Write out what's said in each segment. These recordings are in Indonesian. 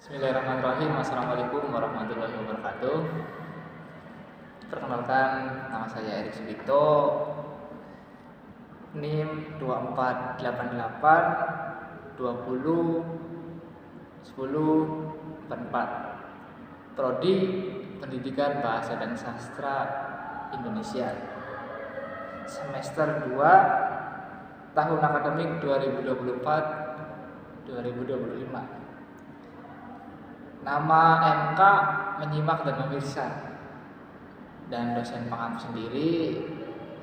Bismillahirrahmanirrahim. Assalamualaikum warahmatullahi wabarakatuh. Perkenalkan, nama saya Erik Sudikto, NIM 2488 20 10 44, Prodi Pendidikan Bahasa dan Sastra Indonesia, semester 2, tahun akademik 2024-2025. Nama MK menyimak dan memirsa, dan dosen pengampu sendiri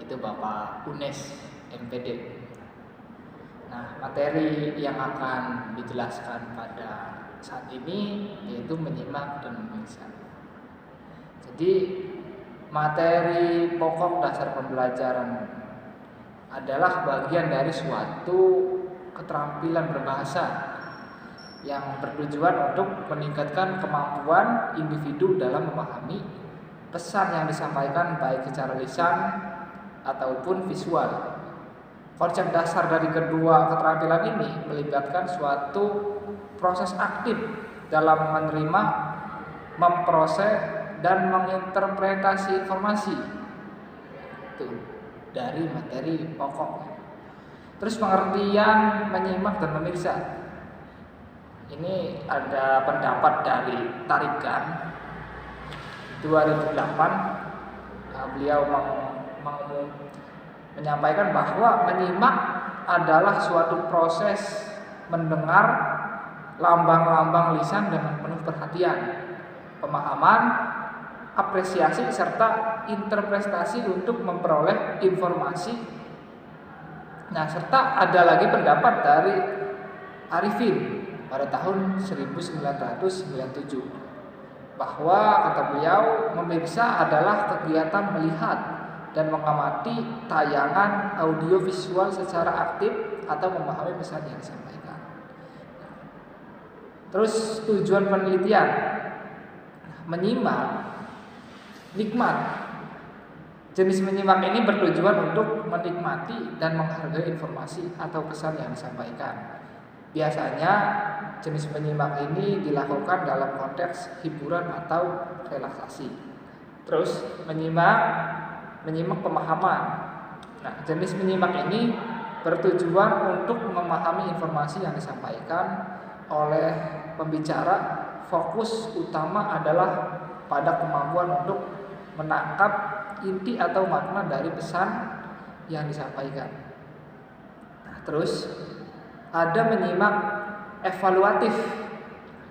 itu Bapak Unes MPD. Nah, materi yang akan dijelaskan pada saat ini yaitu menyimak dan memirsa. Jadi materi pokok dasar pembelajaran adalah bagian dari suatu keterampilan berbahasa yang bertujuan untuk meningkatkan kemampuan individu dalam memahami pesan yang disampaikan baik secara lisan ataupun visual. Konsep dasar dari kedua keterampilan ini melibatkan suatu proses aktif dalam menerima, memproses, dan menginterpretasi informasi. Itu dari materi pokok. Terus pengertian menyimak dan memirsa. Ini ada pendapat dari Tarigan 2008. Beliau menyampaikan bahwa menyimak adalah suatu proses mendengar lambang-lambang lisan dengan penuh perhatian, pemahaman, apresiasi, serta interpretasi untuk memperoleh informasi. Nah, serta ada lagi pendapat dari Arifin pada tahun 1997 bahwa kata beliau memirsa adalah kegiatan melihat dan mengamati tayangan audio visual secara aktif atau memahami pesan yang disampaikan. Terus tujuan penelitian menyimak nikmat. Jenis menyimak ini bertujuan untuk menikmati dan menghargai informasi atau pesan yang disampaikan. Biasanya jenis menyimak ini dilakukan dalam konteks hiburan atau relaksasi. Terus menyimak pemahaman. Nah, jenis menyimak ini bertujuan untuk memahami informasi yang disampaikan oleh pembicara. Fokus utama adalah pada kemampuan untuk menangkap inti atau makna dari pesan yang disampaikan. Nah, terus ada menyimak evaluatif.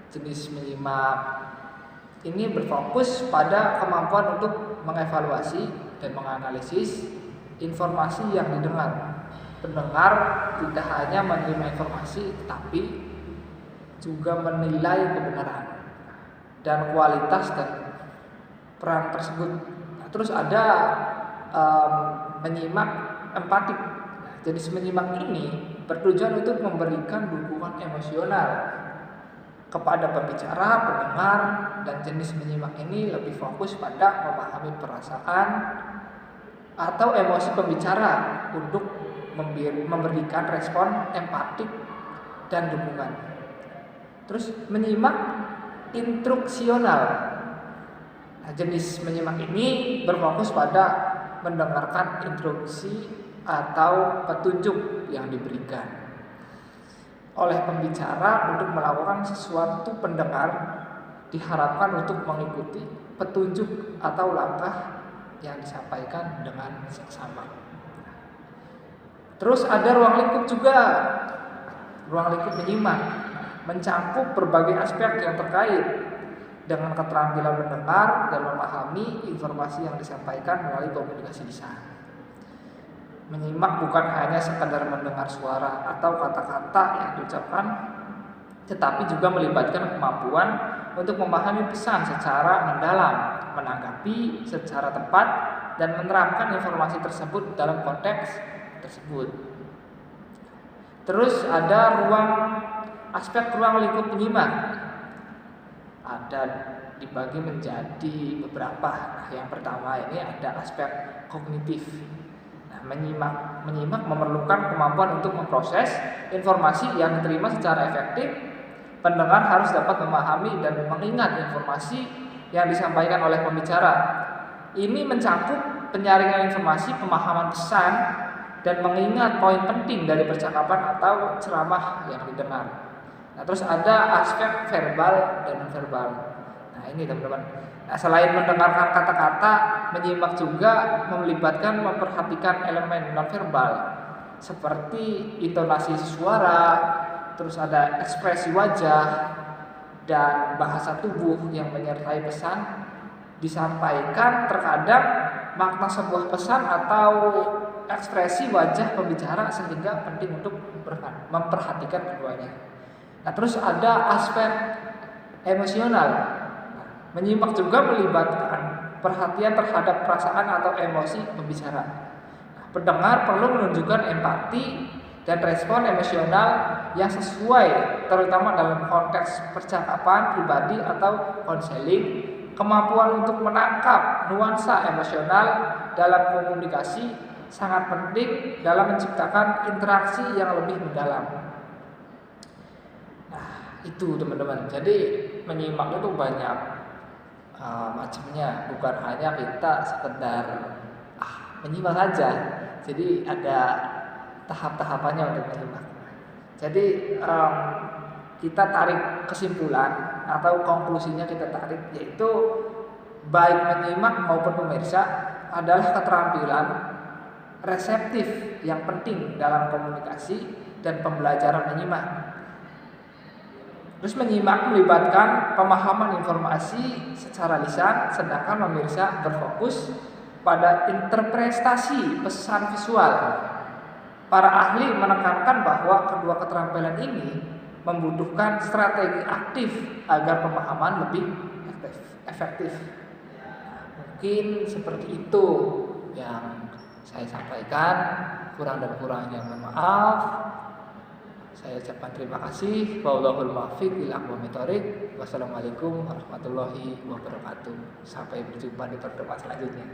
Jenis menyimak ini berfokus pada kemampuan untuk mengevaluasi dan menganalisis informasi yang didengar. Pendengar tidak hanya menerima informasi, tetapi juga menilai kebenaran dan kualitas dan peran tersebut. Nah, terus ada menyimak empatik. Nah, jenis menyimak ini bertujuan untuk memberikan dukungan emosional kepada pembicara, pendengar, dan jenis menyimak ini lebih fokus pada memahami perasaan atau emosi pembicara untuk memberikan respon empatik dan dukungan. Terus menyimak instruksional. Nah, jenis menyimak ini berfokus pada mendengarkan instruksi atau petunjuk yang diberikan oleh pembicara untuk melakukan sesuatu. Pendengar diharapkan untuk mengikuti petunjuk atau langkah yang disampaikan dengan seksama. Terus ada ruang lingkup juga. Ruang lingkup menyimak mencakup berbagai aspek yang terkait dengan keterampilan mendengar dan memahami informasi yang disampaikan melalui komunikasi lisan. Menyimak bukan hanya sekadar mendengar suara atau kata-kata yang diucapkan, tetapi juga melibatkan kemampuan untuk memahami pesan secara mendalam, menanggapi secara tepat, dan menerapkan informasi tersebut dalam konteks tersebut. Terus ada aspek ruang lingkup menyimak. Ada dibagi menjadi beberapa. Nah, yang pertama ini ada aspek kognitif. Menyimak memerlukan kemampuan untuk memproses informasi yang diterima secara efektif pendengar harus dapat memahami dan mengingat informasi yang disampaikan oleh pembicara. Ini mencakup penyaringan informasi, pemahaman pesan, dan mengingat poin penting dari percakapan atau ceramah yang didengar. Nah, terus ada aspek verbal dan non-verbal. Nah, ini teman-teman. Nah, selain mendengarkan kata-kata, menyimak juga melibatkan memperhatikan elemen non-verbal seperti intonasi suara, terus ada ekspresi wajah dan bahasa tubuh yang menyertai pesan disampaikan. Terkadang makna sebuah pesan atau ekspresi wajah pembicara sehingga penting untuk memperhatikan keduanya. Nah, terus ada aspek emosional. Menyimak juga melibatkan perhatian terhadap perasaan atau emosi pembicara. Nah, pendengar perlu menunjukkan empati dan respon emosional yang sesuai, terutama dalam konteks percakapan pribadi atau konseling. Kemampuan untuk menangkap nuansa emosional dalam komunikasi sangat penting dalam menciptakan interaksi yang lebih mendalam. Nah, itu teman-teman. Jadi menyimak itu banyak macamnya, bukan hanya kita sekedar menyimak saja. Jadi ada tahap-tahapannya untuk menyimak. Jadi kita tarik kesimpulan atau konklusinya kita tarik, yaitu baik menyimak maupun pemirsa adalah keterampilan reseptif yang penting dalam komunikasi dan pembelajaran menyimak. Terus menyimak melibatkan pemahaman informasi secara lisan, sedangkan pemirsa berfokus pada interpretasi pesan visual. Para ahli menekankan bahwa kedua keterampilan ini membutuhkan strategi aktif agar pemahaman lebih efektif. Mungkin seperti itu yang saya sampaikan. Kurang dan kurangnya mohon maaf. Saya ucapkan terima kasih. Wallahul muwaffiq ila aqwamit thoriq. Wassalamualaikum warahmatullahi wabarakatuh. Sampai berjumpa di pertemuan selanjutnya.